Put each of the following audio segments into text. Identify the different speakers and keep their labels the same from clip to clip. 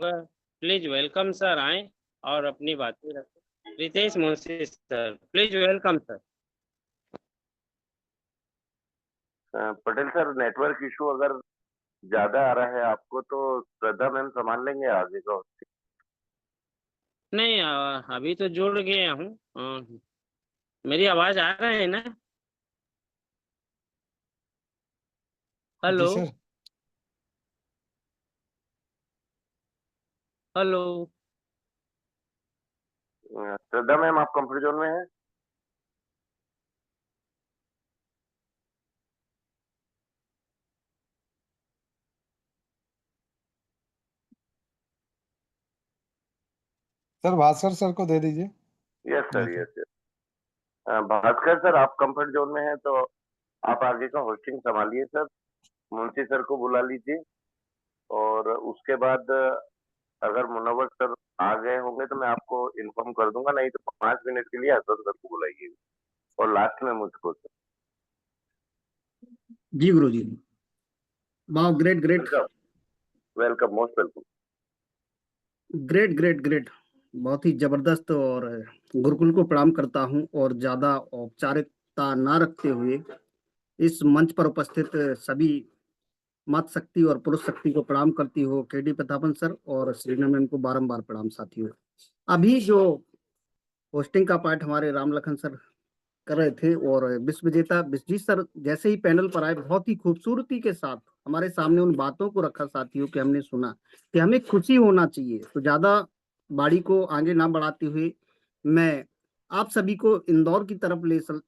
Speaker 1: Please welcome sir, आए और अपनी बातें रखें। Ritesh Munshi sir, please welcome sir.
Speaker 2: Patel sir, network issue अगर ज्यादा आ रहा है आपको तो श्रद्धा मैम संभाल लेंगे आगे का।
Speaker 1: नहीं, अभी तो जुड़ गया हूँ। मेरी आवाज आ रहा है ना?
Speaker 3: जी
Speaker 1: हेलो।
Speaker 3: सर।
Speaker 1: हेलो।
Speaker 2: श्रद्धा मैम, आप कंफर्ट जोन में हैं?
Speaker 3: सर भास्कर सर को दे दीजिए।
Speaker 2: यस सर,
Speaker 3: नहीं
Speaker 2: यस यस। भास्कर सर, आप कंफर्ट जोन में हैं तो आप आगे का होस्टिंग संभालिए सर। मुंशी सर को बुला लीजिए और उसके बाद अगर मुनव्वर सर आ गए होंगे तो मैं आपको इन्फॉर्म कर दूंगा, नहीं तो 5 मिनट के लिए हसन सर को बुलाइए और लास्ट में मुझको सर।
Speaker 4: जी गुरु जी। वाह, great great
Speaker 2: welcome, welcome, most welcome.
Speaker 4: Great great great. बहुत ही जबरदस्त। और गुरुकुल को प्रणाम करता हूं और ज्यादा औपचारिकता ना रखते हुए इस मंच पर उपस्थित सभी मात शक्ति और पुरुष शक्ति को प्रणाम करती हो। केडी प्रतापन सर और श्रीना मैम को बारंबार प्रणाम साथियों। अभी जो होस्टिंग का पार्ट हमारे राम लखन सर कर रहे थे और विश्व विजेता विश्वजीत सर जैसे ही पैनल पर आए बहुत ही खूबसूरती के साथ हमारे सामने उन बातों को रखा साथियों कि हमने सुना कि हमें खुशी होना चाहिए। तो ज्यादा बाड़ी को आगे ना बढ़ाते हुए मैं आप सभी को इंदौर की तरफ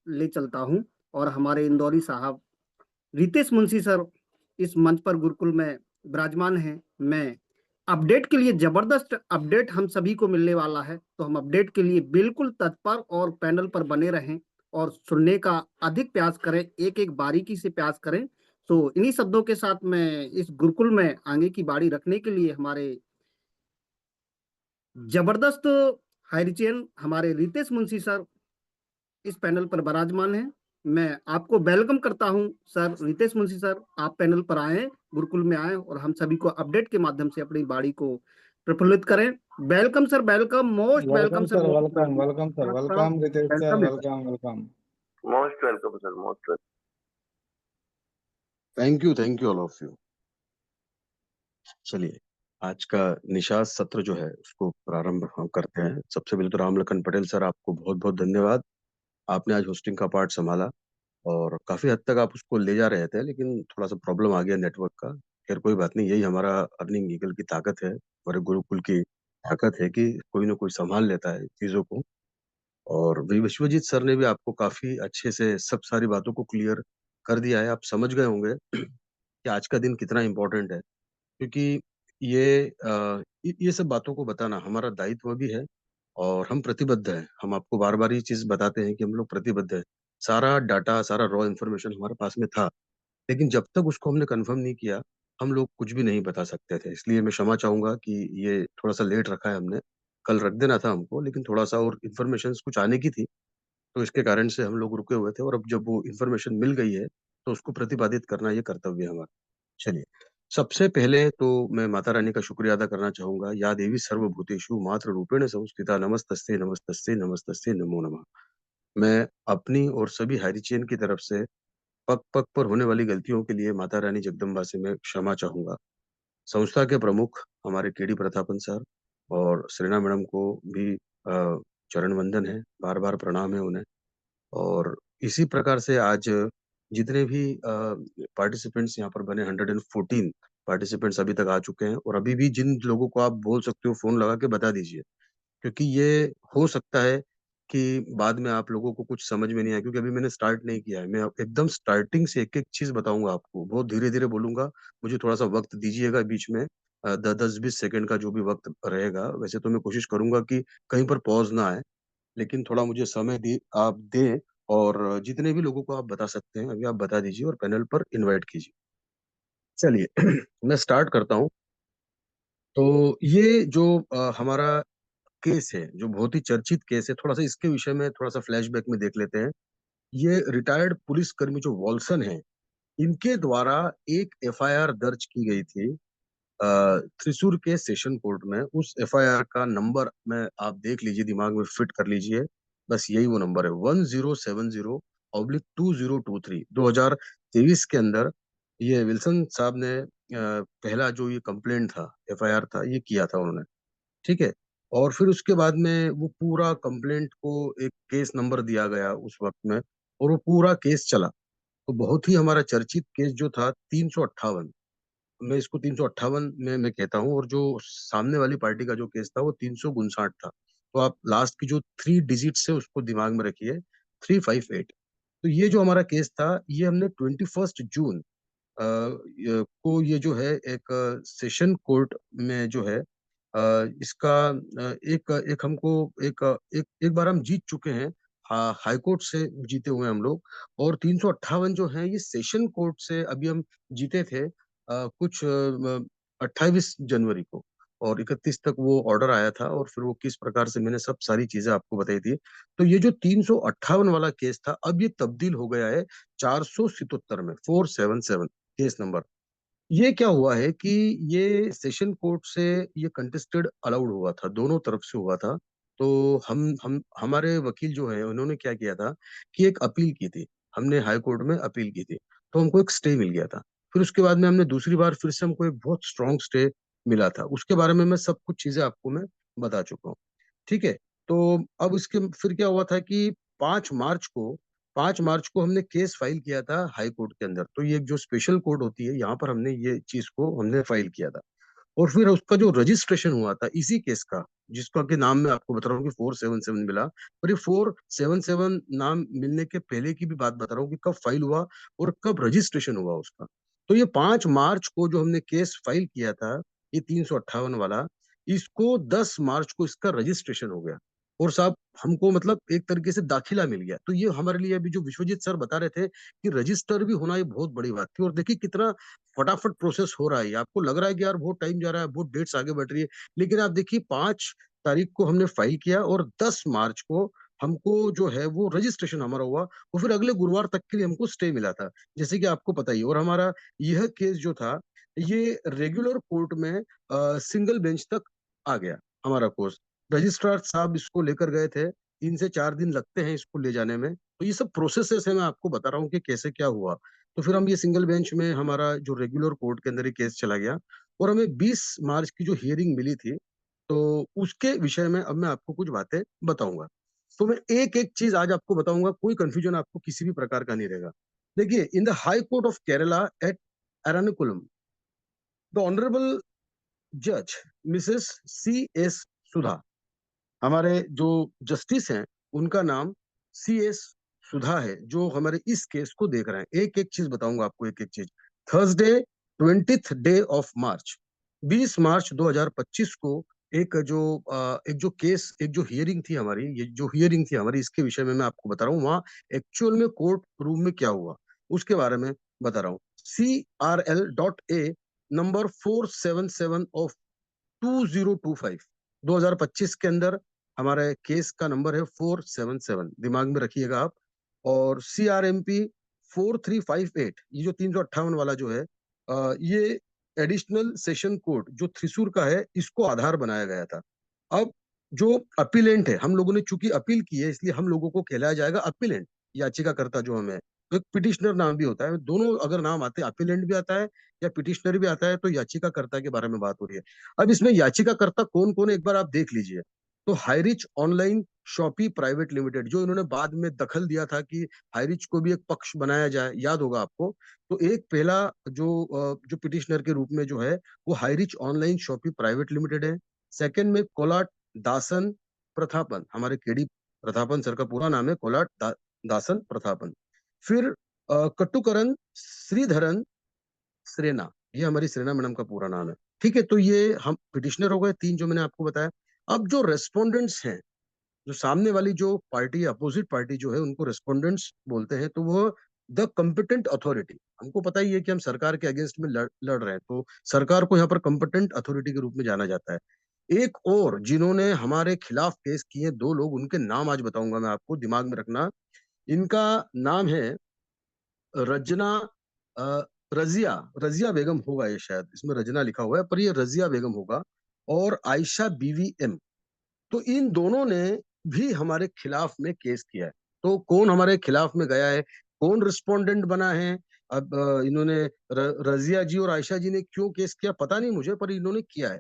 Speaker 4: ले चलता हूं और हमारे इंदौरी साहब रितेश मुंशी सर इस मंच पर गुरुकुल में विराजमान हैं। मैं अपडेट के लिए, जबरदस्त अपडेट हम सभी को मिलने वाला है, तो हम अपडेट के लिए बिल्कुल तत्पर और पैनल पर बने रहें और सुनने का अधिक प्रयास करें, एक एक बारीकी से प्रयास करें। तो इन्हीं शब्दों के साथ मैं इस गुरुकुल में आगे की बाड़ी रखने के लिए हमारे जबरदस्त हाईरिचेन हमारे रितेश मुंशी सर इस पैनल पर विराजमान हैं। मैं आपको वेलकम करता हूं सर। रितेश मुंशी सर, आप पैनल पर आए, गुरुकुल में आए और हम सभी को अपडेट के माध्यम से अपनी बाड़ी को प्रफुल्लित करें। Welcome sir, welcome, most welcome
Speaker 3: welcome
Speaker 4: sir,
Speaker 3: sir,
Speaker 4: most
Speaker 3: welcome
Speaker 4: welcome.
Speaker 3: Welcome sir, welcome Ritesh sir,
Speaker 4: welcome है sir.
Speaker 3: Welcome welcome.
Speaker 2: Most welcome sir, most welcome.
Speaker 5: Thank you all of you. चलिए, आज का निशात सत्र जो है उसको प्रारंभ हम करते हैं। सबसे पहले तो रामलखन पटेल सर, आपको बहुत बहुत धन्यवाद। आपने आज होस्टिंग का पार्ट संभाला और काफी हद तक आप उसको ले जा रहे थे, लेकिन थोड़ा सा प्रॉब्लम आ गया नेटवर्क का। खैर कोई बात नहीं, यही हमारा अर्निंग ईगल की ताकत है, हमारे गुरुकुल की ताकत है कि कोई ना कोई संभाल लेता है चीजों को। और विश्वजीत सर ने भी आपको काफी अच्छे से सब सारी बातों को क्लियर कर दिया है। आप समझ गए होंगे कि आज का दिन कितना इम्पोर्टेंट है, क्योंकि ये सब बातों को बताना हमारा दायित्व भी है और हम प्रतिबद्ध हैं। हम आपको बार बार ये चीज बताते हैं कि हम लोग प्रतिबद्ध हैं। सारा डाटा, सारा रॉ इन्फॉर्मेशन हमारे पास में था, लेकिन जब तक उसको हमने कंफर्म नहीं किया हम लोग कुछ भी नहीं बता सकते थे। इसलिए मैं क्षमा चाहूंगा कि ये थोड़ा सा लेट रखा है हमने। कल रख देना था हमको, लेकिन थोड़ा सा और इन्फॉर्मेशन कुछ आने की थी, तो इसके कारण से हम लोग रुके हुए थे। और अब जब वो इन्फॉर्मेशन मिल गई है तो उसको प्रतिपादित करना ये कर्तव्य है हमारा। चलिए, सबसे पहले तो मैं माता रानी का शुक्रिया अदा करना चाहूंगा। या देवी सर्वभूतेषु मातृ रूपेण संस्थिता, नमस्तस्ते नमस्तस्ते नमस्तस्ते नमो नमः। मैं अपनी और सभी हरिचेन की तरफ से पग पग पर होने वाली गलतियों के लिए माता रानी जगदम्बा से मैं क्षमा चाहूंगा। संस्था के प्रमुख हमारे केडी प्रतापन सर और श्रीना मैडम को भी चरण वंदन है, बार बार प्रणाम है उन्हें। और इसी प्रकार से आज जितने भी पार्टिसिपेंट्स यहाँ पर बने, 114 पार्टिसिपेंट्स अभी तक आ चुके हैं। और अभी भी जिन लोगों को आप बोल सकते हो फोन लगा के बता दीजिए, क्योंकि ये हो सकता है कि बाद में आप लोगों को कुछ समझ में नहीं आए, क्योंकि अभी मैंने स्टार्ट नहीं किया है। मैं एकदम स्टार्टिंग से एक एक चीज बताऊंगा आपको, बहुत धीरे धीरे बोलूंगा। मुझे थोड़ा सा वक्त दीजिएगा बीच में, 10-20 सेकंड का जो भी वक्त रहेगा। वैसे तो मैं कोशिश करूंगा कि कहीं पर पॉज ना आए, लेकिन थोड़ा मुझे समय दी आप दें। और जितने भी लोगों को आप बता सकते हैं अभी आप बता दीजिए और पैनल पर इनवाइट कीजिए। चलिए मैं स्टार्ट करता हूँ। तो ये जो हमारा केस है, जो बहुत ही चर्चित केस है, थोड़ा सा इसके विषय में थोड़ा सा फ्लैशबैक में देख लेते हैं। ये रिटायर्ड पुलिसकर्मी जो वॉल्सन है, इनके द्वारा एक एफआईआर दर्ज की गई थी त्रिशूर के सेशन कोर्ट में उस एफआईआर का नंबर में आप देख लीजिए, दिमाग में फिट कर लीजिए, बस यही वो नंबर है 1070/2023 2023 के अंदर ये विल्सन साहब ने पहला जो ये कंप्लेंट था, एफआईआर था, ये किया था उन्होंने। ठीक है। और फिर उसके बाद में वो पूरा कंप्लेंट को एक केस नंबर दिया गया उस वक्त में, और वो पूरा केस चला। तो बहुत ही हमारा चर्चित केस जो था 358, मैं इसको 358 में मैं कहता हूँ, और जो सामने वाली पार्टी का जो केस था वो 359 था। तो आप लास्ट की जो 3 डिजिट है उसको दिमाग में रखिए, 358। तो ये जो हमारा केस था, ये हमने 21 जून को ये जो है एक सेशन कोर्ट में जो है इसका एक एक हमको एक एक एक बार हम जीत चुके हैं, हाई कोर्ट से जीते हुए हैं हम लोग। और 358 जो है ये सेशन कोर्ट से अभी हम जीते थे कुछ 28 जनवरी को, और 31 तक वो ऑर्डर आया था, और फिर वो किस प्रकार से मैंने सब सारी चीजें आपको बताई थी। तो ये जो 358 वाला केस था, अब ये तब्दील हो गया है 477 में, 477 केस नंबर। ये क्या हुआ है कि ये सेशन कोर्ट से ये कंटेस्टेड अलाउड हुआ था, दोनों तरफ से हुआ था। तो हम हमारे वकील जो है उन्होंने क्या किया था कि एक अपील की थी, हमने हाई कोर्ट में अपील की थी, तो हमको एक स्टे मिल गया था। फिर उसके बाद में हमने दूसरी बार फिर से हमको एक बहुत स्ट्रॉन्ग स्टे मिला था, उसके बारे में मैं सब कुछ चीजें आपको मैं बता चुका हूँ। ठीक है। तो अब इसके फिर क्या हुआ था कि 5 मार्च को 5 मार्च को हमने केस फाइल किया था हाई कोर्ट के अंदर। तो ये एक जो स्पेशल कोर्ट होती है, यहाँ पर हमने ये चीज को हमने फाइल किया था। और फिर उसका जो रजिस्ट्रेशन हुआ था इसी केस का, जिसका कि नाम मैं आपको बता रहा हूँ कि 477 मिला, और ये 477 नाम मिलने के पहले की भी बात बता रहा हूँ कि कब फाइल हुआ और कब रजिस्ट्रेशन हुआ उसका। तो ये 5 मार्च को जो हमने केस फाइल किया था, ये 358 वाला, इसको 10 मार्च को इसका रजिस्ट्रेशन हो गया। और साहब हमको मतलब एक तरीके से दाखिला मिल गया। तो ये हमारे लिए अभी जो विश्वजीत सर बता रहे थे कि रजिस्टर भी होना, ये बहुत बड़ी बात थी। और देखिए कितना फटाफट प्रोसेस हो रहा है। आपको लग रहा है कि यार बहुत टाइम जा रहा है, बहुत डेट्स आगे बढ़ रही है, लेकिन आप देखिए 5 तारीख को हमने फाइल किया और 10 मार्च को हमको जो है वो रजिस्ट्रेशन हमारा हुआ, और फिर अगले गुरुवार तक के लिए हमको स्टे मिला था, जैसे कि आपको पता ही। और हमारा यह केस जो था ये रेगुलर कोर्ट में सिंगल बेंच तक आ गया हमारा कोर्स। रजिस्ट्रार साहब इसको लेकर गए थे, 3 से 4 दिन लगते हैं इसको ले जाने में। तो ये सब प्रोसेसेस है, मैं आपको बता रहा हूँ कि कैसे क्या हुआ। तो फिर हम ये सिंगल बेंच में हमारा जो रेगुलर कोर्ट के अंदर ये केस चला गया, और हमें 20 मार्च की जो हियरिंग मिली थी, तो उसके विषय में अब मैं आपको कुछ बातें बताऊंगा। तो मैं एक एक चीज आज आपको बताऊंगा, कोई कंफ्यूजन आपको किसी भी प्रकार का नहीं रहेगा। देखिए, in the high court of Kerala at Ernakulam, the honourable जज मिसेस C.S. सुधा, हमारे जो जस्टिस हैं उनका नाम C.S. सुधा है, जो हमारे इस केस को देख रहे हैं। एक एक चीज बताऊंगा आपको, एक एक चीज। थर्सडे 20 डे ऑफ मार्च, 20 मार्च 2025 को एक जो केस, एक जो हियरिंग थी हमारी, ये जो हियरिंग थी हमारी, इसके विषय में मैं आपको बता रहा हूँ। वहाँ एक्चुअल में कोर्ट रूम में क्या हुआ उसके बारे में बता रहा हूँ। CRL.A नंबर 477 ऑफ 2025 के अंदर हमारे केस का नंबर है 477, दिमाग में रखिएगा आप। और CRMP 4358, ये जो 358 वाला जो है ये एडिशनल सेशन कोर्ट जो थ्रिसूर का है, इसको आधार बनाया गया था। अब जो अपीलेंट है, हम लोगों ने चूंकि अपील की है, इसलिए हम लोगों को कहलाया जाएगा अपीलेंट, याचिकाकर्ता जो हमें। तो एक पिटिशनर नाम भी होता है, दोनों अगर नाम आते हैं, अपीलेंट भी आता है या पिटिशनर भी आता है, तो याचिकाकर्ता के बारे में बात हो रही है। अब इसमें याचिकाकर्ता कौन कौन है एक बार आप देख लीजिए। तो Highrich online shoppe private limited, जो इन्होंने बाद में दखल दिया था कि हाईरिच को भी एक पक्ष बनाया जाए, याद होगा आपको। तो एक पहला जो पिटिशनर के रूप में जो है वो Highrich online shoppe private limited है। सेकंड में कोलाट दासन प्रथापन, हमारे केडी प्रथापन सर का पूरा नाम है दासन प्रथापन। फिर कट्टुकरण श्रीधरन श्रेना, ये हमारी श्रेना मैडम का पूरा नाम है। ठीक है। तो ये हम पिटिशनर हो गए 3 जो मैंने आपको बताया। अब जो रेस्पोंडेंट्स हैं, जो सामने वाली जो पार्टी, अपोजिट पार्टी जो है, उनको रेस्पोंडेंट्स बोलते हैं। तो वो द कॉम्पिटेंट अथॉरिटी, हमको पता ही है कि हम सरकार के अगेंस्ट में लड़ रहे हैं, तो सरकार को यहाँ पर कॉम्पिटेंट अथॉरिटी के रूप में जाना जाता है। एक और जिन्होंने हमारे खिलाफ केस किए 2 लोग, उनके नाम आज बताऊंगा मैं आपको, दिमाग में रखना। इनका नाम है रजना रजिया रजिया बेगम होगा, ये शायद इसमें रजना लिखा हुआ है पर ये रजिया बेगम होगा, और आयशा बीवी एम। तो इन दोनों ने भी हमारे खिलाफ में केस किया है। तो कौन हमारे खिलाफ में गया है, कौन रिस्पोंडेंट बना है, अब इन्होंने रजिया जी और आयशा जी ने क्यों केस किया पता नहीं मुझे, पर इन्होंने किया है।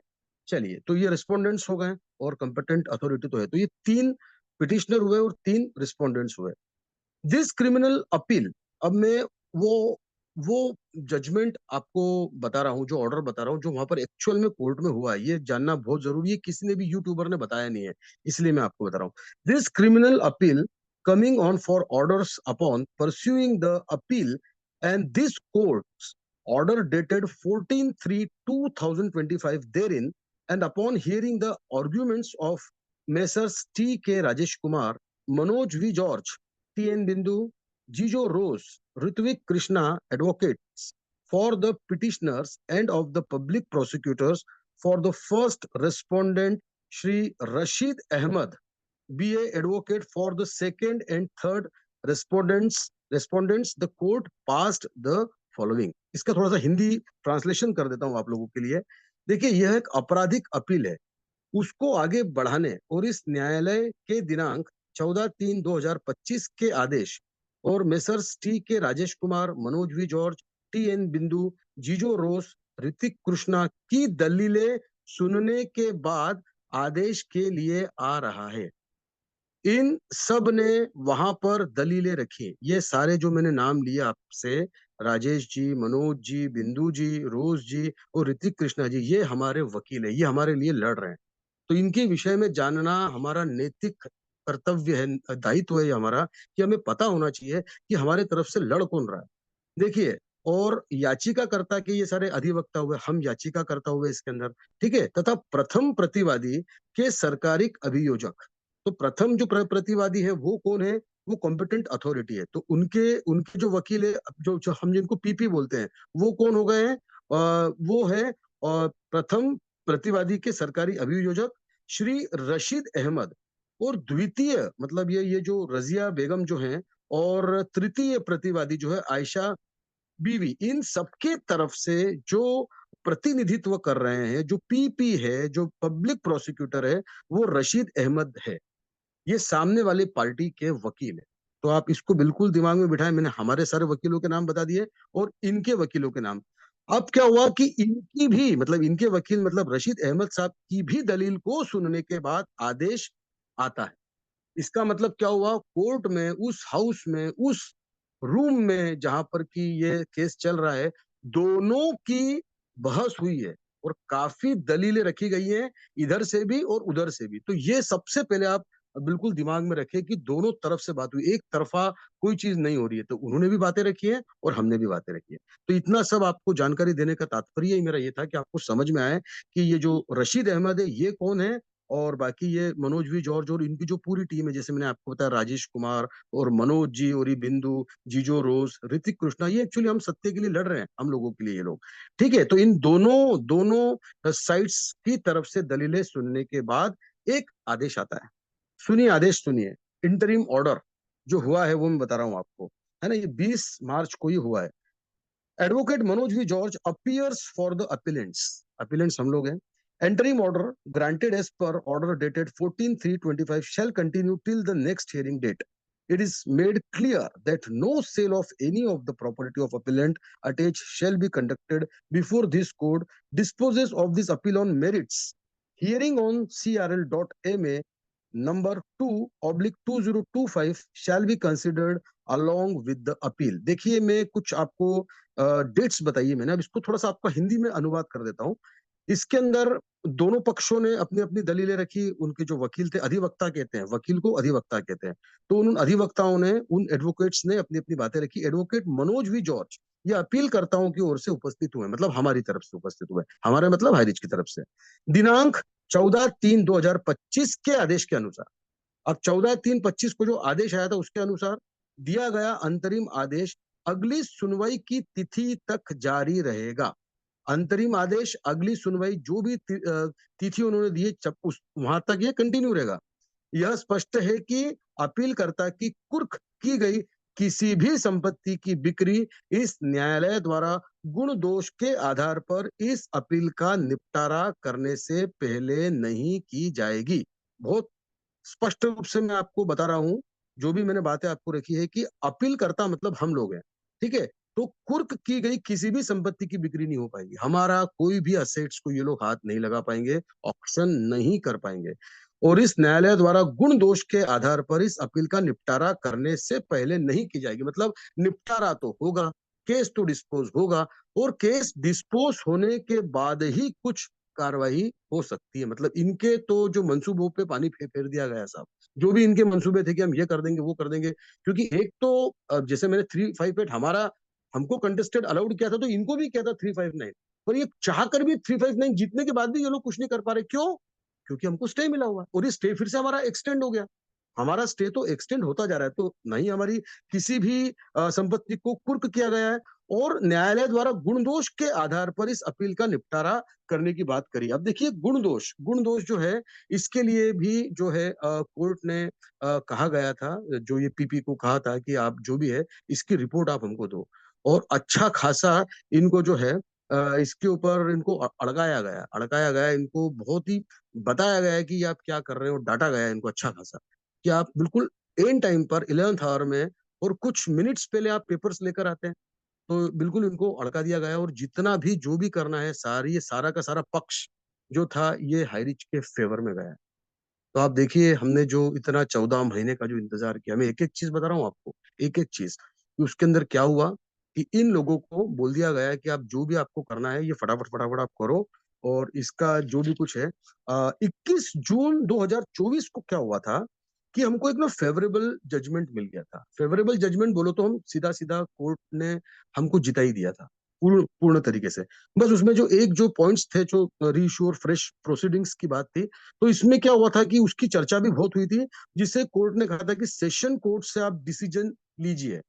Speaker 5: चलिए, तो ये रिस्पोंडेंट्स हो गए और कंपिटेंट अथॉरिटी तो है, तो ये 3 पिटिशनर हुए और 3 रिस्पोंडेंट्स हुए। दिस क्रिमिनल अपील, अब मैं वो वो जजमेंट आपको बता रहा हूँ, जो ऑर्डर बता रहा हूँ, जो वहां पर एक्चुअल में कोर्ट में हुआ है, ये जानना बहुत जरूरी है, किसी ने भी यूट्यूबर ने बताया नहीं है, इसलिए मैं आपको बता रहा हूँ। This criminal appeal coming on for orders upon pursuing the appeal and this court order dated 14/3/2025 therein, and upon hearing the arguments of Messrs. T.K. Rajesh Kumar, Manoj V. George, T.N. Bindu, Jijo Rose, Ritvik Krishna, advocates for the petitioners and of the public prosecutors for the first respondent, Shri Rashid Ahmed, BA advocate for the second and third respondents, the court passed the following. इसका थोड़ा सा Hindi translation कर देता हूं आप लोगों के लिए। देखिए, यह एक आपराधिक अपील है, उसको आगे बढ़ाने और इस न्यायालय के दिनांक 14/3/2025 के आदेश और Messrs T K Rajesh Kumar, Manoj V George, T.N. Bindu, जीजो रोस, ऋतिक कृष्णा की दलीलें सुनने के बाद आदेश के लिए आ रहा है। इन सब ने वहां पर दलीलें रखी। ये सारे जो मैंने नाम लिए आपसे, राजेश जी, मनोज जी, बिंदु जी, रोज जी और ऋतिक कृष्णा जी, ये हमारे वकील है, ये हमारे लिए लड़ रहे हैं। तो इनके विषय में जानना हमारा नैतिक कर्तव्य है, दायित्व है हमारा, कि हमें पता होना चाहिए कि हमारे तरफ से लड़ कौन रहा है। देखिए, और याचिकाकर्ता के ये सारे अधिवक्ता हुए, हम याचिकाकर्ता हुए इसके अंदर, ठीक है, तथा प्रथम प्रतिवादी के सरकारी अभियोजक। तो प्रथम जो प्रतिवादी है वो कौन है, वो कॉम्पिटेंट अथॉरिटी है। तो उनके उनके जो वकील है, जो हम जिनको पीपी बोलते हैं, वो कौन हो गए हैं, वो है प्रथम प्रतिवादी के सरकारी अभियोजक श्री रशीद अहमद, और द्वितीय मतलब ये जो रजिया बेगम जो हैं, और तृतीय प्रतिवादी जो है आयशा बीवी, इन सबके तरफ से जो प्रतिनिधित्व कर रहे हैं, जो पीपी है, जो पब्लिक प्रोसिक्यूटर है, वो रशीद अहमद है। ये सामने वाले पार्टी के वकील है। तो आप इसको बिल्कुल दिमाग में बिठाएं, मैंने हमारे सारे वकीलों के नाम बता दिए और इनके वकीलों के नाम। अब क्या हुआ कि इनकी भी मतलब इनके वकील मतलब रशीद अहमद साहब की भी दलील को सुनने के बाद आदेश आता है। इसका मतलब क्या हुआ, कोर्ट में, उस हाउस में, उस रूम में जहां पर कि ये केस चल रहा है, दोनों की बहस हुई है और काफी दलीलें रखी गई हैं, इधर से भी और उधर से भी। तो ये सबसे पहले आप बिल्कुल दिमाग में रखें कि दोनों तरफ से बात हुई, एक तरफा कोई चीज नहीं हो रही है। तो उन्होंने भी बातें रखी है और हमने भी बातें रखी है। तो इतना सब आपको जानकारी देने का तात्पर्य ही मेरा ये था कि आपको समझ में आए कि ये जो रशीद अहमद है ये कौन है, और बाकी ये मनोज वी जॉर्ज और इनकी जो पूरी टीम है, जैसे मैंने आपको बताया राजेश कुमार और मनोज जी और ये बिंदु, जीजो रोज, ऋतिक कृष्णा, ये एक्चुअली हम सत्य के लिए लड़ रहे हैं, हम लोगों के लिए ये लोग, ठीक है। तो इन दोनों दोनों साइड्स की तरफ से दलीलें सुनने के बाद एक आदेश आता है। सुनिए आदेश, सुनिए। इंटरिम ऑर्डर जो हुआ है वो मैं बता रहा हूँ आपको, है ना, ये 20 मार्च को ही हुआ है। Advocate Manoj V George appears for the appellants, appellants हम लोग हैं। Interim order granted as per order dated 14/3/25 shall continue till the next hearing date. It is made clear that no sale of any of the property of appellant attached shall be conducted before this court disposes of this appeal on merits. Hearing on CRL.MA number 2/2025 shall be considered along with the appeal. देखिए, मैं कुछ आपको dates बताइए, मैंने अब इसको थोड़ा सा आपका हिंदी में अनुवाद कर देता हूँ। इसके अंदर दोनों पक्षों ने अपनी अपनी दलीलें रखी। उनके जो वकील थे, अधिवक्ता कहते हैं, वकील को अधिवक्ता कहते हैं, तो उन अधिवक्ताओं ने, उन एडवोकेट्स ने अपनी अपनी बातें रखी। एडवोकेट मनोज वी जॉर्ज ये अपीलकर्ताओं की ओर से उपस्थित हुए, मतलब हमारी तरफ से उपस्थित हुए, हमारे मतलब हाईरिच की तरफ से, दिनांक 14/3/2025 के आदेश के अनुसार। अब 14/3/25 को जो आदेश आया था उसके अनुसार दिया गया अंतरिम आदेश अगली सुनवाई की तिथि तक जारी रहेगा। अंतरिम आदेश, अगली सुनवाई जो भी तिथि उन्होंने दी वहां तक ये कंटिन्यू रहेगा। यह स्पष्ट है कि अपीलकर्ता की कुर्क की गई किसी भी संपत्ति की बिक्री इस न्यायालय द्वारा गुण दोष के आधार पर इस अपील का निपटारा करने से पहले नहीं की जाएगी। बहुत स्पष्ट रूप से मैं आपको बता रहा हूं, जो भी मैंने बातें आपको रखी है कि अपील करता मतलब हम लोग हैं, ठीक है। तो कुर्क की गई किसी भी संपत्ति की बिक्री नहीं हो पाएगी, हमारा कोई भी असेट्स को ये लोग हाथ नहीं लगा पाएंगे, ऑक्शन नहीं कर पाएंगे। और इस न्यायालय द्वारा गुण दोष के आधार पर इस अपील का निपटारा करने से पहले नहीं की जाएगी। मतलब निपटारा तो होगा, केस तो डिस्पोज होगा, और केस डिस्पोज होने के बाद ही कुछ कार्रवाई हो सकती है। मतलब इनके तो जो मंसूबों पे पानी फेर दिया गया साहब, जो भी इनके मंसूबे थे कि हम ये कर देंगे वो कर देंगे, क्योंकि एक तो जैसे मैंने 358 हमारा हमको कंटेस्टेड अलाउड किया था, तो इनको भी किया था 359, पर ये चाह कर भी 359 जीतने के बाद भी ये लोग कुछ नहीं कर पा रहे। क्यों? क्योंकि हमको स्टे मिला हुआ, और ये स्टे फिर से हमारा एक्सटेंड हो गया। हमारा स्टे तो एक्सटेंड होता जा रहा है, तो नहीं हमारी किसी भी संपत्ति को कुर्क किया गया है, और न्यायालय द्वारा गुण दोष के आधार पर इस अपील का निपटारा करने की बात करी। अब देखिए गुण दोष जो है, इसके लिए भी जो है कोर्ट ने कहा गया था, जो ये पीपी को कहा था कि आप जो भी है इसकी रिपोर्ट आप हमको दो, और अच्छा खासा इनको जो है इसके ऊपर इनको अड़काया गया, इनको बहुत ही बताया गया है कि आप क्या कर रहे हो, डांटा गया है इनको अच्छा खासा कि आप बिल्कुल एन टाइम पर 11th आवर में और कुछ मिनट्स पहले आप पेपर्स लेकर आते हैं। तो बिल्कुल इनको अड़का दिया गया, और जितना भी जो भी करना है ये सारा का सारा पक्ष जो था ये हाईरिच के फेवर में गया है। तो आप देखिए हमने जो इतना 14 महीने का जो इंतजार किया, मैं एक एक चीज बता रहा हूँ आपको, एक एक चीज कि उसके अंदर क्या हुआ कि इन लोगों को बोल दिया गया है कि आप जो भी आपको करना है ये फटाफट फटाफट आप करो, और इसका जो भी कुछ है 21 जून 2024 को क्या हुआ था कि हमको एक ना फेवरेबल जजमेंट मिल गया था। फेवरेबल जजमेंट बोलो तो हम सीधा सीधा कोर्ट ने हमको जिता ही दिया था पूर्ण पूर्ण तरीके से। बस उसमें जो एक जो पॉइंट्स थे, जो रीइश्यू और फ्रेश प्रोसीडिंग्स की बात थी, तो इसमें क्या हुआ था कि उसकी चर्चा भी बहुत हुई थी, जिससे कोर्ट ने कहा था कि सेशन कोर्ट से आप डिसीजन लीजिए,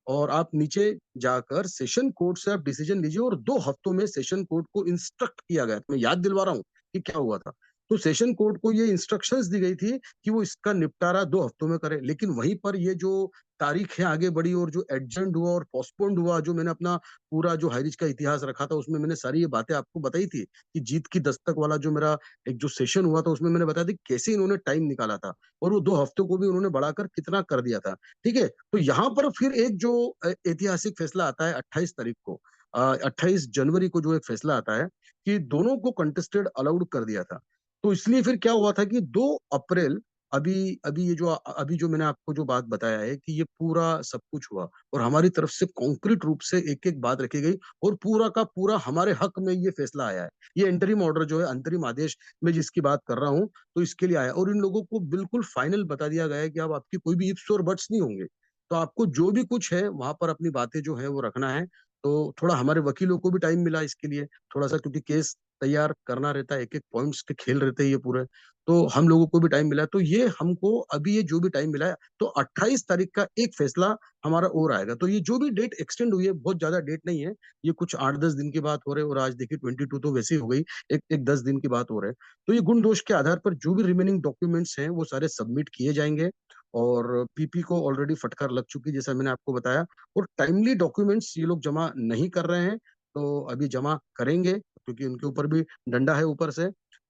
Speaker 5: और आप नीचे जाकर सेशन कोर्ट से आप डिसीजन लीजिए, और 2 हफ्तों में सेशन कोर्ट को इंस्ट्रक्ट किया गया। मैं याद दिलवा रहा हूँ कि क्या हुआ था। तो सेशन कोर्ट को ये इंस्ट्रक्शंस दी गई थी कि वो इसका निपटारा 2 हफ्तों में करे, लेकिन वहीं पर ये जो तारीख है आगे बढ़ी, और जो एडजर्न्ड हुआ और पोस्टपोन्ड हुआ, जो मैंने अपना पूरा जो हाईरिच का इतिहास रखा था उसमें मैंने सारी ये बातें आपको बताई थी कि जीत की दस्तक वाला जो मेरा एक जो सेशन हुआ था उसमें मैंने बताया था कैसे इन्होंने टाइम निकाला था, और वो 2 हफ्तों को भी उन्होंने बढ़ाकर कितना कर दिया था। ठीक है, तो यहाँ पर फिर एक जो ऐतिहासिक फैसला आता है 28 तारीख को, 28 जनवरी को जो एक फैसला आता है कि दोनों को कंटेस्टेड अलाउड कर दिया था। तो इसलिए फिर क्या हुआ था कि 2 अप्रैल, अभी अभी ये जो अभी जो मैंने आपको जो बात बताया है कि ये पूरा सब कुछ हुआ, और हमारी तरफ से कॉन्क्रीट रूप से एक एक बात रखी गई, और पूरा का पूरा हमारे हक में ये फैसला आया है। ये इंटरिम ऑर्डर जो है, अंतरिम आदेश में जिसकी बात कर रहा हूँ, तो इसके लिए आया, और इन लोगों को बिल्कुल फाइनल बता दिया गया है कि अब आपकी कोई भी इफ्स और बट्स नहीं होंगे। तो आपको जो भी कुछ है वहां पर अपनी बातें जो है वो रखना है। तो थोड़ा हमारे वकीलों को भी टाइम मिला इसके लिए थोड़ा सा, क्योंकि केस तैयार करना रहता है, एक एक पॉइंट्स के खेल रहते हैं ये पूरे, तो हम लोगों को भी टाइम मिला। तो ये हमको अभी ये जो भी टाइम मिला है, तो 28 तारीख का एक फैसला हमारा और आएगा। तो ये जो भी डेट एक्सटेंड हुई है, बहुत ज्यादा डेट नहीं है, ये कुछ 8-10 दिन की बात हो रही है, और आज देखिए 22 तो वैसे ही हो गई, एक एक 10 दिन की बात हो रहा है। तो ये गुण दोष के आधार पर जो भी रिमेनिंग डॉक्यूमेंट्स हैं वो सारे सबमिट किए जाएंगे, और पीपी को ऑलरेडी फटकार लग चुकी है जैसा मैंने आपको बताया, और टाइमली डॉक्यूमेंट्स ये लोग जमा नहीं कर रहे हैं, तो अभी जमा करेंगे क्योंकि उनके ऊपर भी डंडा है ऊपर से।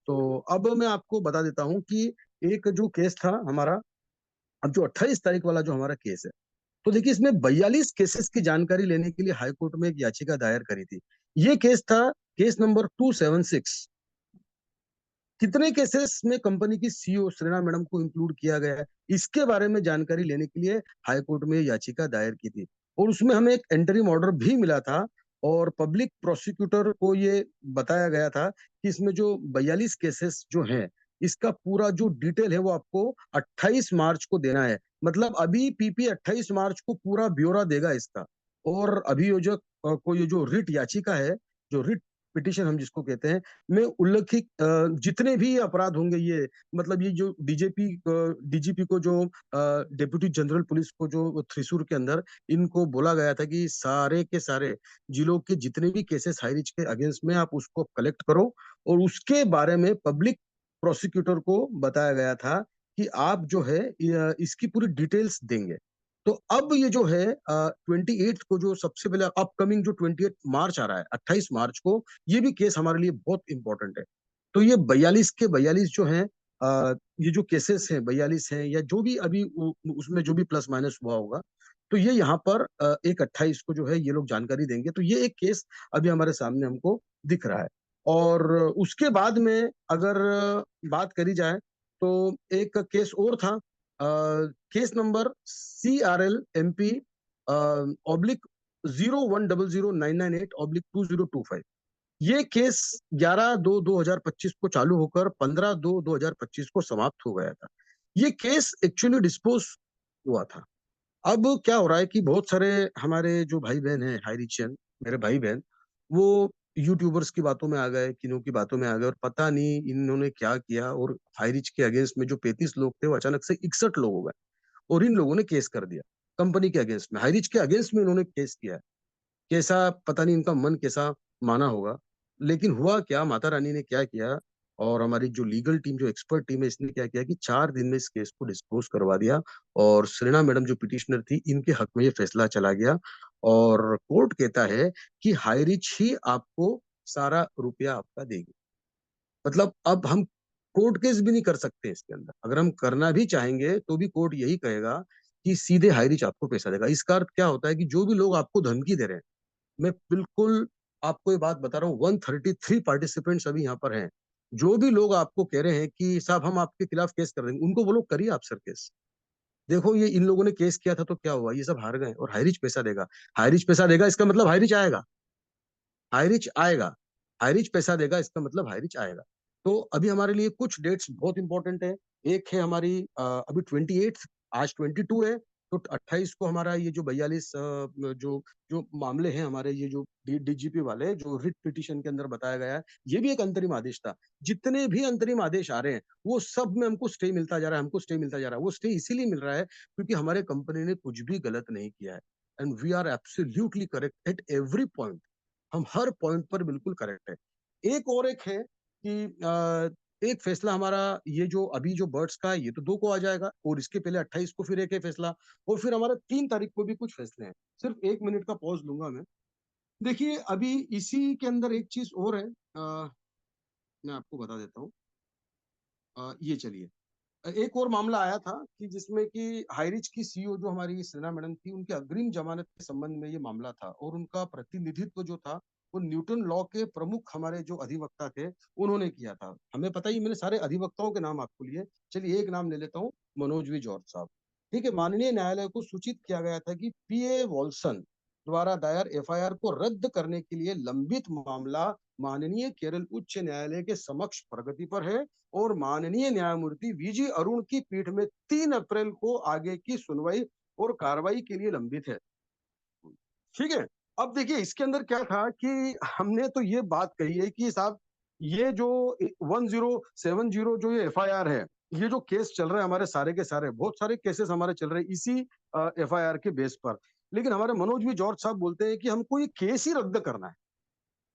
Speaker 5: तो अब मैं आपको बता देता हूँ कि एक जो केस था हमारा, अब जो 28 तारीख वाला जो हमारा केस है, तो देखिए इसमें 42 केसेस की जानकारी लेने के लिए हाई कोर्ट में एक याचिका दायर करी थी। ये केस था केस नंबर 276। कितने केसेस में कंपनी की सीईओ श्रेणा मैडम को इंक्लूड किया गया है, इसके बारे में जानकारी लेने के लिए हाई कोर्ट में याचिका दायर की थी, और उसमें हमें एक इंटरिम ऑर्डर भी मिला था, और पब्लिक प्रोसिक्यूटर को ये बताया गया था कि इसमें जो 42 केसेस जो हैं, इसका पूरा जो डिटेल है वो आपको 28 मार्च को देना है। मतलब अभी पीपी 28 मार्च को पूरा ब्यौरा देगा इसका, और अभियोजक को ये जो रिट याचिका है, जो रिट पिटिशन हम जिसको कहते हैं, में उल्लेखित जितने भी अपराध होंगे, ये मतलब ये जो डीजीपी को जो डिप्टी जनरल पुलिस को जो थ्रिसूर के अंदर इनको बोला गया था कि सारे के सारे जिलों के जितने भी केसेस हाईरिच के अगेंस्ट में आप उसको कलेक्ट करो, और उसके बारे में पब्लिक प्रोसिक्यूटर को बताया गया था कि आप जो है इसकी पूरी डिटेल्स देंगे। तो अब ये जो है 28 को जो सबसे पहले अपकमिंग जो 28 मार्च आ रहा है, 28 मार्च को, ये भी केस हमारे लिए बहुत इंपॉर्टेंट है। तो ये 42 के 42 जो हैं, ये जो केसेस हैं 42 हैं, या जो भी अभी उसमें जो भी प्लस माइनस हुआ होगा, तो ये यहाँ पर 1/28 को जो है ये लोग जानकारी देंगे। तो ये एक केस अभी हमारे सामने हमको दिख रहा है। और उसके बाद में अगर बात करी जाए तो एक केस और था, case number CRL MP oblique 01009998/2025। ये केस 11/2/2025 को चालू होकर 15/2/2025 को समाप्त हो गया था। ये केस एक्चुअली डिस्पोज हुआ था। अब क्या हो रहा है कि बहुत सारे हमारे जो भाई बहन हैं, हाई रिचन मेरे भाई बहन, वो यूट्यूबर्स की बातों में आ गए, किन्हीं की बातों में आ गए, और पता नहीं इन्होंने क्या किया, और हाई रिच के अगेंस्ट में जो 35 लोग थे वो अचानक से 61 लोग हो गए, और इन लोगों ने केस कर दिया कंपनी के अगेंस्ट में, हाई रिच के अगेंस्ट में इन्होंने केस किया है। कैसा, पता नहीं इनका मन कैसा माना होगा। लेकिन हुआ क्या, माता रानी ने क्या किया, और हमारी जो लीगल टीम, जो एक्सपर्ट टीम है, इसने क्या किया कि 4 दिन में इस केस को डिस्पोज करवा दिया। और श्रेणा मैडम जो पिटिशनर थी, इनके हक में ये फैसला चला गया। और कोर्ट कहता है कि हाई रिच ही आपको सारा रुपया आपका देगी। मतलब अब हम कोर्ट केस भी नहीं कर सकते इसके अंदर। अगर हम करना भी चाहेंगे तो भी कोर्ट यही कहेगा कि सीधे हाई रिच आपको पैसा देगा। इसका अर्थ क्या होता है कि जो भी लोग आपको धमकी दे रहे हैं, मैं बिल्कुल आपको ये बात बता रहा हूँ, 133 पार्टिसिपेंट्स अभी यहाँ पर हैं। जो भी लोग आपको कह रहे हैं कि साहब हम आपके खिलाफ केस कर देंगे, उनको बोलो करिए आप सर केस। देखो ये इन लोगों ने केस किया था तो क्या हुआ, ये सब हार गए, और हाईरिच पैसा देगा। हाईरिच पैसा देगा इसका मतलब हाईरिच आएगा, हाईरिच आएगा, हाईरिच पैसा देगा इसका मतलब हाईरिच आएगा। तो अभी हमारे लिए कुछ डेट्स बहुत इंपॉर्टेंट है। एक है हमारी अभी 28, आज 22 है, तो 28 को हमारा ये जो 42 जो जो मामले हैं हमारे, ये जो डीजीपी वाले जो रिट पिटीशन के अंदर बताया गया है, ये भी एक अंतरिम आदेश था। जितने भी अंतरिम आदेश आ रहे हैं वो सब में हमको स्टे मिलता जा रहा है, हमको स्टे मिलता जा रहा है। वो स्टे इसीलिए मिल रहा है क्योंकि हमारे कंपनी ने कुछ भी गलत नहीं किया है, and we are absolutely correct at every point. हम हर पॉइंट पर बिल्कुल करेक्ट है। एक और एक है कि एक फैसला हमारा, ये जो अभी जो बर्ड्स का है, ये तो 2 को आ जाएगा, और इसके पहले 28 को फिर एक है फैसला, और फिर हमारा 3 तारीख को भी कुछ फैसले हैं। सिर्फ 1 मिनट का पॉज लूंगा मैं। देखिए अभी इसी के अंदर एक चीज और है, मैं आपको बता देता हूँ। ये चलिए, एक और मामला आया था कि जिसमें कि हाईरिच की सीईओ जो हमारी सेना मैडम थी, उनके अग्रिम जमानत के संबंध में ये मामला था, और उनका प्रतिनिधित्व जो था वो न्यूटन लॉ के प्रमुख हमारे जो अधिवक्ता थे उन्होंने किया था। हमें पता ही, मैंने सारे अधिवक्ताओं के नाम आपको लिए, चलिए एक नाम ले लेता हूँ, मनोज वी जॉर्ज साहब। ठीक है, माननीय न्यायालय को सूचित किया गया था कि पीए वॉल्सन द्वारा दायर एफआईआर को रद्द करने के लिए लंबित मामला माननीय केरल उच्च न्यायालय के समक्ष प्रगति पर है, और माननीय न्यायमूर्ति वीजी अरुण की पीठ में 3 अप्रैल को आगे की सुनवाई और कार्रवाई के लिए लंबित है। ठीक है, अब देखिए इसके अंदर क्या था कि हमने तो ये बात कही है कि साहब ये जो 1070 जो ये एफआईआर है, ये जो केस चल रहे हैं हमारे सारे के सारे, बहुत सारे केसेस हमारे चल रहे हैं इसी एफआईआर के बेस पर। लेकिन हमारे मनोज भी जॉर्ज साहब बोलते हैं कि हमको ये केस ही रद्द करना है।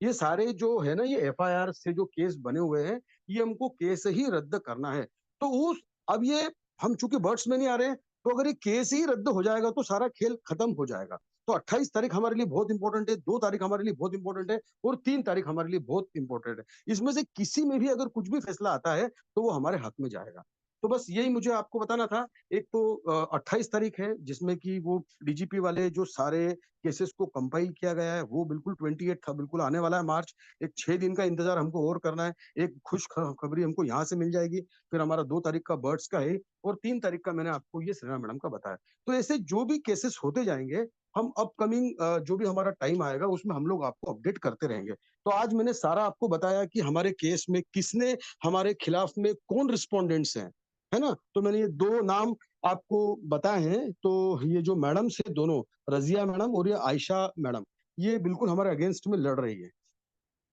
Speaker 5: ये सारे जो है ना, ये एफआईआर से जो केस बने हुए हैं, ये हमको केस ही रद्द करना है। तो उस, अब ये हम चूंकि बर्ड्स में नहीं आ रहे हैं, तो अगर ये केस ही रद्द हो जाएगा तो सारा खेल खत्म हो जाएगा। तो 28 तारीख हमारे लिए बहुत इंपॉर्टेंट है, 2 तारीख हमारे लिए बहुत इंपॉर्टेंट है, और 3 तारीख हमारे लिए बहुत इंपॉर्टेंट है। इसमें से किसी में भी अगर कुछ भी फैसला आता है तो वो हमारे हक में जाएगा। तो बस यही मुझे आपको बताना था। एक तो 28 तारीख है जिसमें कि वो डीजीपी वाले जो सारे केसेस को कंपाइल किया गया है, वो बिल्कुल 28 था, बिल्कुल आने वाला है मार्च। एक 6 दिन का इंतजार हमको और करना है। एक खुश खबरी हमको यहाँ से मिल जाएगी, फिर हमारा 2 तारीख का बर्ड्स का है, और 3 तारीख का मैंने आपको ये श्रेया मैडम का बताया। तो ऐसे जो भी केसेस होते जाएंगे, हम अपकमिंग जो भी हमारा टाइम आएगा उसमें हम लोग आपको अपडेट करते रहेंगे। तो आज मैंने सारा आपको बताया कि हमारे केस में किसने हमारे खिलाफ में कौन रिस्पोंडेंट्स हैं, है ना। तो मैंने ये 2 नाम आपको बताए हैं। तो ये जो मैडम से दोनों, रजिया मैडम और ये आयशा मैडम, ये बिल्कुल हमारे अगेंस्ट में लड़ रही है।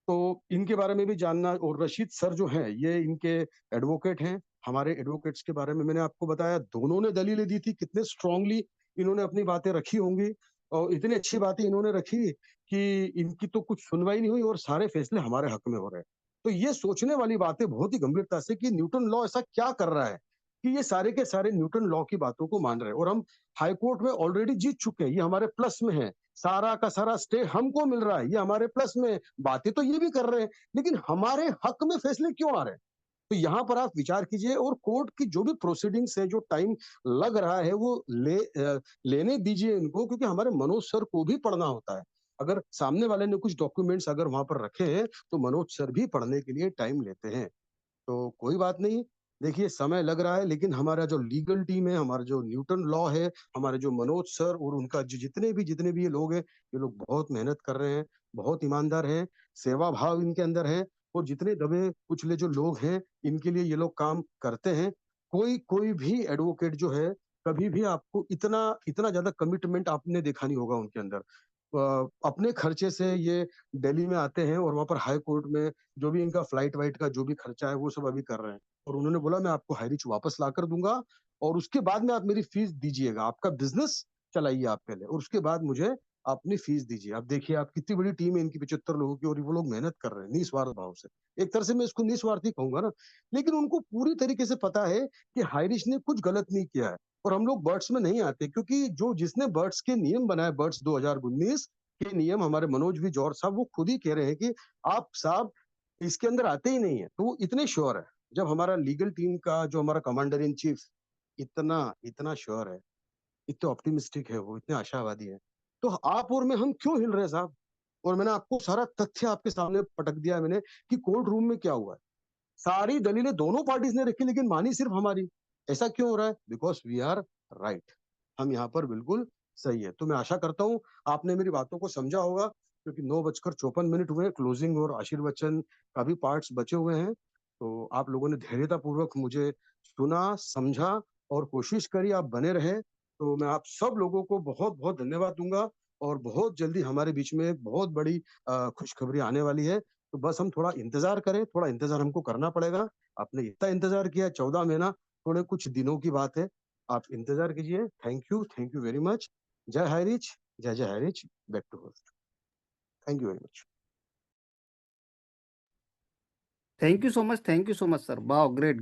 Speaker 5: तो इनके बारे में भी जानना, और रशीद सर जो हैं ये इनके एडवोकेट हैं। हमारे एडवोकेट्स के बारे में मैंने आपको बताया, दोनों ने दलीलें दी थी, कितने स्ट्रांगली इन्होंने अपनी बातें रखी होंगी, और इतनी अच्छी बातें इन्होंने रखी कि इनकी तो कुछ सुनवाई नहीं हुई और सारे फैसले हमारे हक में हो रहे हैं। तो ये सोचने वाली बातें बहुत ही गंभीरता से कि न्यूटन लॉ ऐसा क्या कर रहा है कि ये सारे के सारे न्यूटन लॉ की बातों को मान रहे हैं और हम हाई कोर्ट में ऑलरेडी जीत चुके हैं, ये हमारे प्लस में है, सारा का सारा स्टे हमको मिल रहा है, ये हमारे प्लस में है। बातें तो ये भी कर रहे हैं, लेकिन हमारे हक में फैसले क्यों आ रहे हैं? तो यहाँ पर आप विचार कीजिए और कोर्ट की जो भी प्रोसीडिंग्स है, जो टाइम लग रहा है वो लेने दीजिए इनको, क्योंकि हमारे मनोज सर को भी पढ़ना होता है। अगर सामने वाले ने कुछ डॉक्यूमेंट्स अगर वहां पर रखे हैं तो मनोज सर भी पढ़ने के लिए टाइम लेते हैं। तो कोई बात नहीं, देखिए समय लग रहा है, लेकिन हमारा जो लीगल टीम है, हमारा जो न्यूटन लॉ है, हमारे जो मनोज सर और उनका जितने भी ये लोग हैं, ये लोग बहुत मेहनत कर रहे हैं, बहुत ईमानदार हैं, सेवा भाव इनके अंदर है और जितने दबे कुचले जो लोग हैं इनके लिए ये लोग काम करते हैं। कोई कोई भी एडवोकेट जो है, कभी भी आपको इतना इतना ज्यादा कमिटमेंट आपने देखा नहीं होगा उनके अंदर। अपने खर्चे से ये दिल्ली में आते हैं और वहां पर हाई कोर्ट में जो भी इनका फ्लाइट वाइट का जो भी खर्चा है वो सब अभी कर रहे हैं और उन्होंने बोला मैं आपको हाई रिच वापस ला कर दूंगा और उसके बाद में आप मेरी फीस दीजिएगा, आपका बिजनेस चलाइए आप पहले और उसके बाद मुझे अपनी फीस दीजिए। आप देखिए आप कितनी बड़ी टीम है इनकी 75 लोगों की और वो लोग मेहनत कर रहे हैं निस्वार्थ भाव से। एक तरह से मैं इसको निस्वार्थी कहूंगा ना, लेकिन उनको पूरी तरीके से पता है कि हाई रिच ने कुछ गलत नहीं किया है और हम लोग बर्ड्स में नहीं आते, क्योंकि जो जिसने बर्ड्स के नियम बनाए, बर्ड्स 2019 के नियम, हमारे मनोज भी जौहर साहब वो खुद ही कह रहे हैं कि आप साहब इसके अंदर आते ही नहीं है, तो वो इतने श्योर है। जब हमारा लीगल टीम का जो हमारा कमांडर इन चीफ इतना इतना श्योर है, इतने ऑप्टिमिस्टिक है, वो इतने आशावादी है, तो आप और मैं हम क्यों हिल रहे हैं साहब? और मैंने आपको सारा तथ्य आपके सामने पटक दिया है मैंने कि कोर्ट रूम में क्या हुआ है। सारी दलीलें दोनों पार्टीज ने रखी लेकिन मानी सिर्फ हमारी। ऐसा क्यों हो रहा है? बिकॉज वी आर राइट, हम यहाँ पर बिल्कुल सही है। तो मैं आशा करता हूँ आपने मेरी बातों को समझा होगा, क्योंकि 9:54 हुए, क्लोजिंग और आशीर्वचन का भी पार्ट्स बचे हुए हैं। तो आप लोगों ने धैर्यता पूर्वक मुझे सुना, समझा और कोशिश करी, आप बने रहे। तो मैं आप सब लोगों को बहुत बहुत धन्यवाद दूंगा और बहुत जल्दी हमारे बीच में एक बहुत बड़ी खुशखबरी आने वाली है। तो बस हम थोड़ा इंतजार करें, थोड़ा इंतजार हमको करना पड़ेगा। आपने इतना इंतजार किया, 14 महीना थोड़े कुछ दिनों की बात है, आप इंतजार कीजिए। Thank you very much. जय हाई रिच, जय Highrich. Back to host. Thank you very much.
Speaker 4: Thank you so much sir. वाह, ग्रेट।